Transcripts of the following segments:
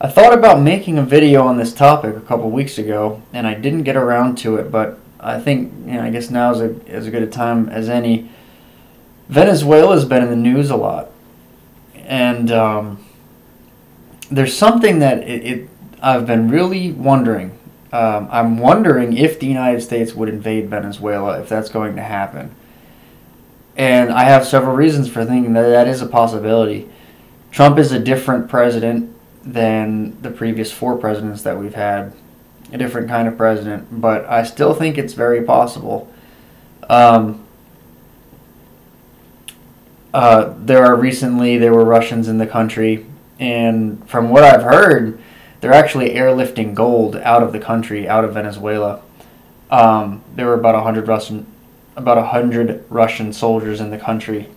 I thought about making a video on this topic a couple weeks ago, and I didn't get around to it, but I think, I guess now is as good a time as any. Venezuela's been in the news a lot, and there's something that I've been really wondering. I'm wondering if the United States would invade Venezuela, if that's going to happen. And I have several reasons for thinking that that is a possibility. Trump is a different president than the previous four presidents that we've had, a different kind of president, but I still think it's very possible. There were Russians in the country, and from what I've heard, they're actually airlifting gold out of the country, out of Venezuela. There were about 100 Russian soldiers in the country,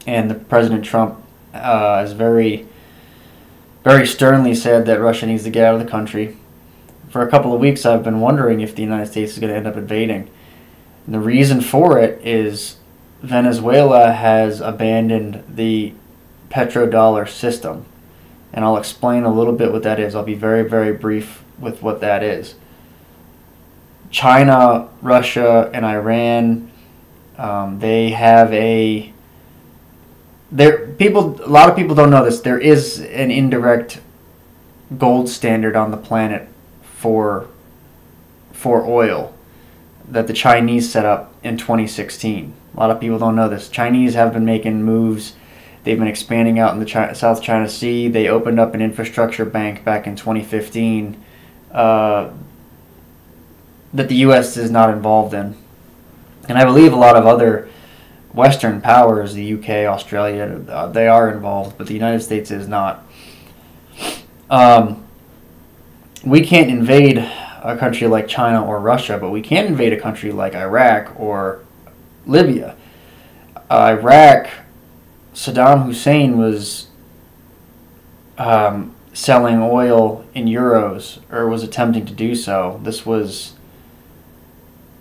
and the President Trump has very, very sternly said that Russia needs to get out of the country. For a couple of weeks, I've been wondering if the United States is going to end up invading. And the reason for it is Venezuela has abandoned the petrodollar system. And I'll explain a little bit what that is. I'll be very, very brief with what that is. China, Russia, and Iran, they have a lot of people don't know this. There is an indirect gold standard on the planet for oil that the Chinese set up in 2016. A lot of people don't know this. Chinese have been making moves. They've been expanding out in the South China Sea. They opened up an infrastructure bank back in 2015 that the U.S. is not involved in. And I believe a lot of other Western powers, the UK, Australia, they are involved, but the United States is not. We can't invade a country like China or Russia, but we can invade a country like Iraq or Libya. Iraq, Saddam Hussein was selling oil in euros, or was attempting to do so. This was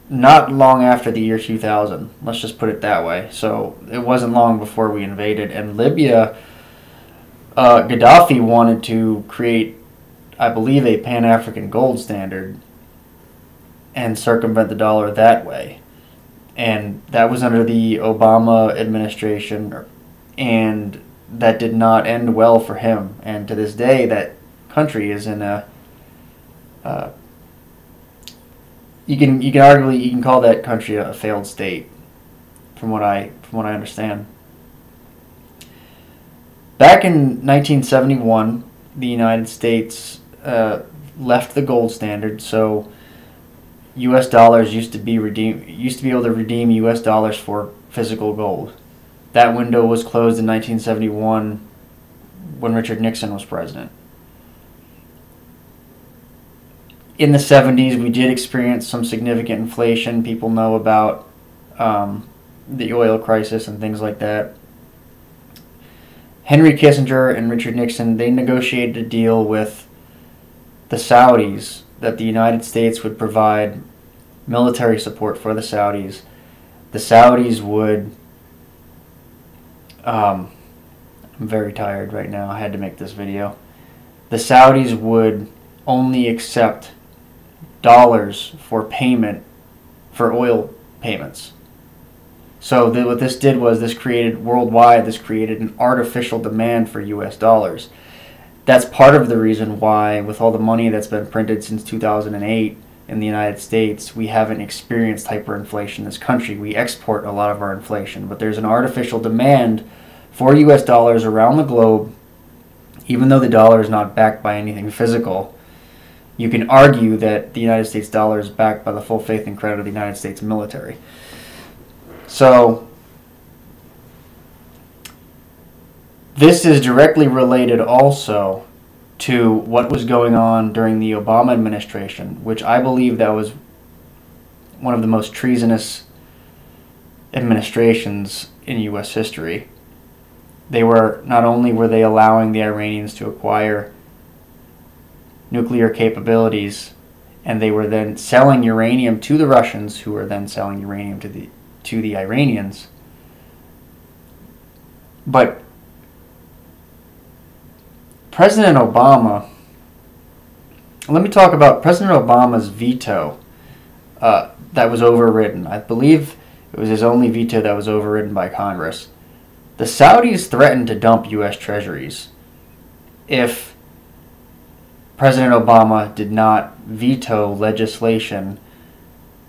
not long after the year 2000. Let's just put it that way. So it wasn't long before we invaded. And Libya, Gaddafi wanted to create, I believe, a Pan-African gold standard and circumvent the dollar that way. And that was under the Obama administration, and that did not end well for him. And to this day, that country is in a you can call that country a failed state, from what I understand. Back in 1971, the United States left the gold standard, so U.S. dollars used to be able to redeem U.S. dollars for physical gold. That window was closed in 1971 when Richard Nixon was president. In the 70s, we did experience some significant inflation. People know about the oil crisis and things like that. Henry Kissinger and Richard Nixon, they negotiated a deal with the Saudis that the United States would provide military support for the Saudis. The Saudis would... I'm very tired right now. I had to make this video. The Saudis would only accept dollars for payment for oil payments. So what this did was this created an artificial demand for U.S. dollars. That's part of the reason why, with all the money that's been printed since 2008 in the United States, we haven't experienced hyperinflation in this country. We export a lot of our inflation, but there's an artificial demand for U.S. dollars around the globe. Even though the dollar is not backed by anything physical, you can argue that the United States dollar is backed by the full faith and credit of the United States military. So this is directly related also to what was going on during the Obama administration, which I believe that was one of the most treasonous administrations in U.S. history. Not only were they allowing the Iranians to acquire nuclear capabilities, and they were then selling uranium to the Russians, who were then selling uranium to the Iranians. But President Obama, let me talk about President Obama's veto that was overridden. I believe it was his only veto that was overridden by Congress. The Saudis threatened to dump U.S. treasuries if President Obama did not veto legislation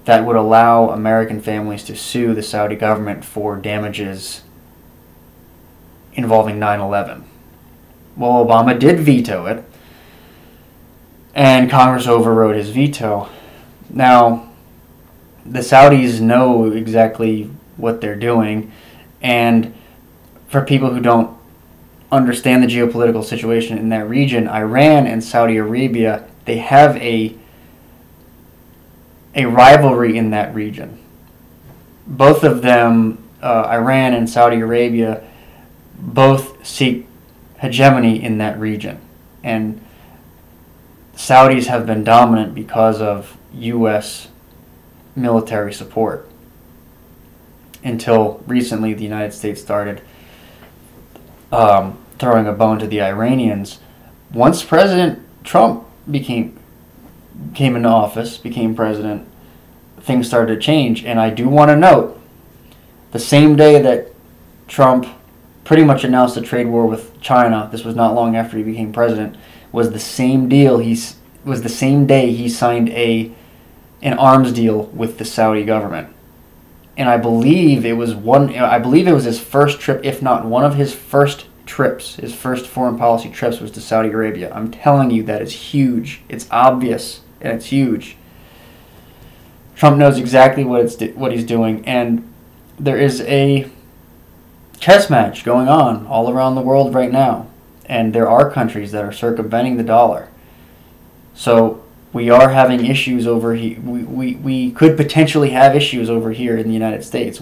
that would allow American families to sue the Saudi government for damages involving 9/11. Well, Obama did veto it, and Congress overrode his veto. Now, the Saudis know exactly what they're doing, and for people who don't understand the geopolitical situation in that region, Iran and Saudi Arabia, they have a rivalry in that region. Both of them, Iran and Saudi Arabia, both seek hegemony in that region. And Saudis have been dominant because of U.S. military support. Until recently, the United States started throwing a bone to the Iranians. Once President Trump came into office, became president, things started to change. And I do want to note, the same day that Trump pretty much announced a trade war with China, this was not long after he became president, was the same deal. Was the same day he signed an arms deal with the Saudi government. And I believe it was his first trip, if not one of his first trips, his first foreign policy trips was to Saudi Arabia. I'm telling you, that is huge. It's obvious, and it's huge. Trump knows exactly what he's doing, and there is a chess match going on all around the world right now, and there are countries that are circumventing the dollar. So we are having issues over here. We could potentially have issues over here in the United States.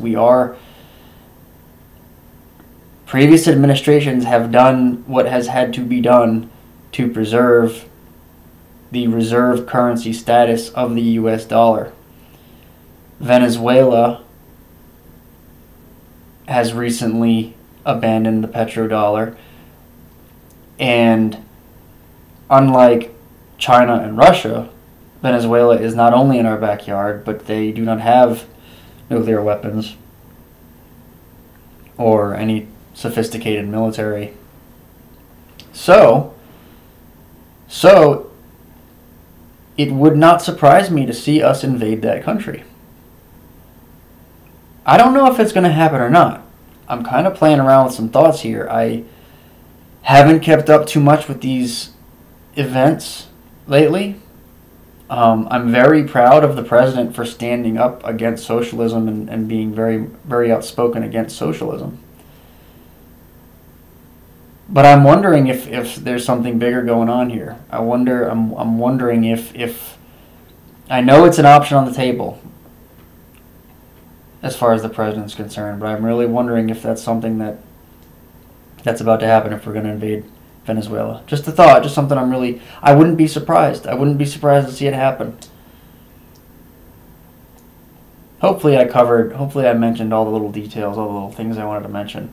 Previous administrations have done what has had to be done to preserve the reserve currency status of the U.S. dollar. Venezuela has recently abandoned the petrodollar, and unlike China and Russia, Venezuela is not only in our backyard, but they do not have nuclear weapons or any sophisticated military. So it would not surprise me to see us invade that country. I don't know if it's going to happen or not. I'm kind of playing around with some thoughts here. I haven't kept up too much with these events lately. I'm very proud of the president for standing up against socialism and being very, very outspoken against socialism. But I'm wondering if there's something bigger going on here. I'm wondering if I know it's an option on the table as far as the president's concerned, but I'm really wondering if that's something that's about to happen if we're going to invade Venezuela. Just a thought, just something I wouldn't be surprised. I wouldn't be surprised to see it happen. Hopefully I mentioned all the little details, all the little things I wanted to mention.